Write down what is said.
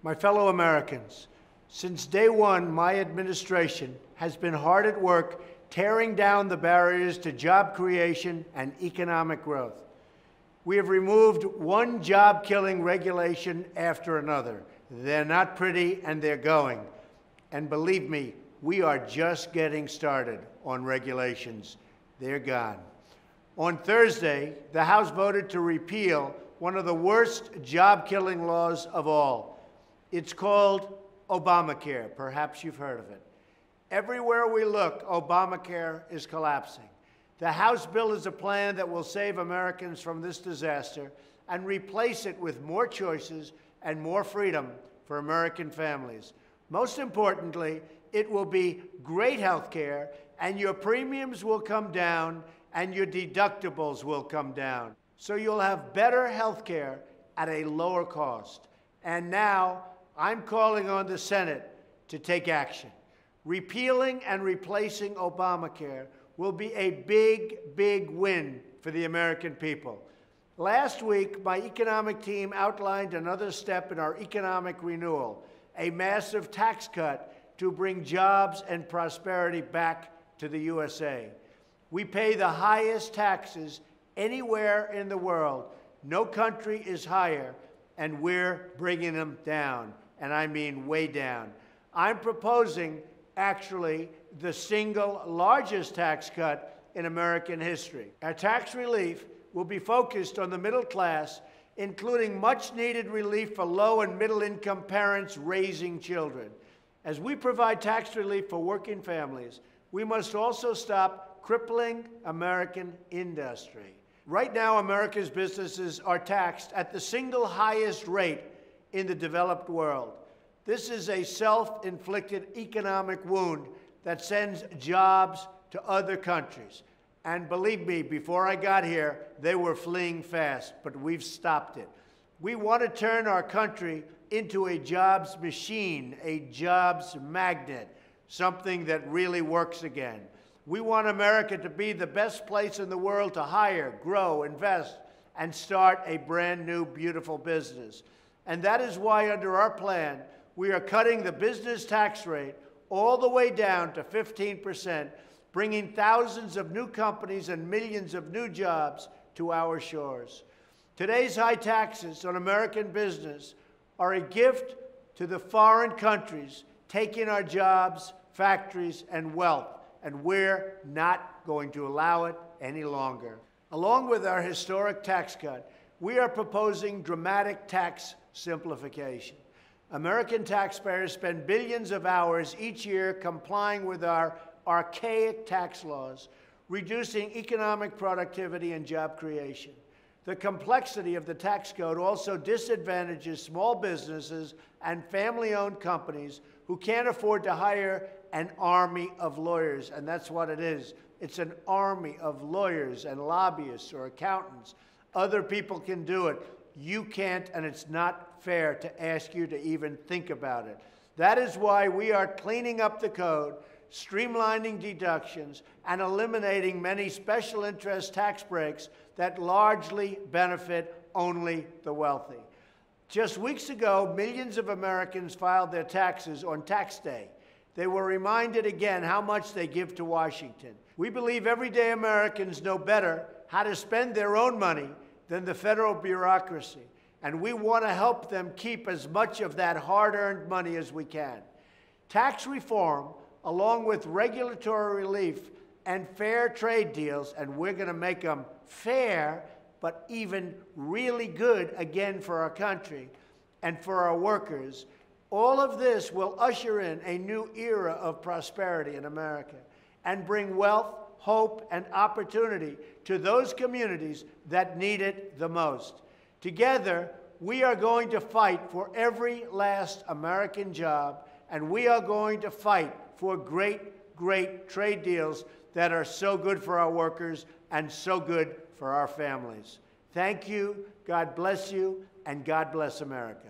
My fellow Americans, since day one, my administration has been hard at work tearing down the barriers to job creation and economic growth. We have removed one job-killing regulation after another. They're not pretty, and they're going. And believe me, we are just getting started on regulations. They're gone. On Thursday, the House voted to repeal one of the worst job-killing laws of all. It's called Obamacare. Perhaps you've heard of it. Everywhere we look, Obamacare is collapsing. The House bill is a plan that will save Americans from this disaster and replace it with more choices and more freedom for American families. Most importantly, it will be great health care, and your premiums will come down and your deductibles will come down. So you'll have better health care at a lower cost. And now I'm calling on the Senate to take action. Repealing and replacing Obamacare will be a big, big win for the American people. Last week, my economic team outlined another step in our economic renewal, a massive tax cut to bring jobs and prosperity back to the USA. We pay the highest taxes anywhere in the world. No country is higher, and we're bringing them down, and I mean way down. I'm proposing, actually, the single largest tax cut in American history. Our tax relief will be focused on the middle class, including much-needed relief for low- and middle-income parents raising children. As we provide tax relief for working families, we must also stop crippling American industry. Right now, America's businesses are taxed at the single highest rate in the developed world. This is a self-inflicted economic wound that sends jobs to other countries. And believe me, before I got here, they were fleeing fast, but we've stopped it. We want to turn our country into a jobs machine, a jobs magnet, something that really works again. We want America to be the best place in the world to hire, grow, invest, and start a brand new, beautiful business. And that is why, under our plan, we are cutting the business tax rate all the way down to 15%, bringing thousands of new companies and millions of new jobs to our shores. Today's high taxes on American business are a gift to the foreign countries taking our jobs, factories, and wealth, and we're not going to allow it any longer. Along with our historic tax cut, we are proposing dramatic tax simplification. American taxpayers spend billions of hours each year complying with our archaic tax laws, reducing economic productivity and job creation. The complexity of the tax code also disadvantages small businesses and family-owned companies who can't afford to hire an army of lawyers, and that's what it is. It's an army of lawyers and lobbyists or accountants. Other people can do it. You can't, and it's not fair to ask you to even think about it. That is why we are cleaning up the code, streamlining deductions, and eliminating many special interest tax breaks that largely benefit only the wealthy. Just weeks ago, millions of Americans filed their taxes on tax day. They were reminded again how much they give to Washington. We believe everyday Americans know better how to spend their own money than the federal bureaucracy, and we want to help them keep as much of that hard-earned money as we can. Tax reform, along with regulatory relief and fair trade deals, and we're going to make them fair, but even really good again for our country and for our workers, all of this will usher in a new era of prosperity in America and bring wealth, hope, and opportunity to those communities that need it the most. Together, we are going to fight for every last American job, and we are going to fight for great, great trade deals that are so good for our workers and so good for our families. Thank you, God bless you, and God bless America.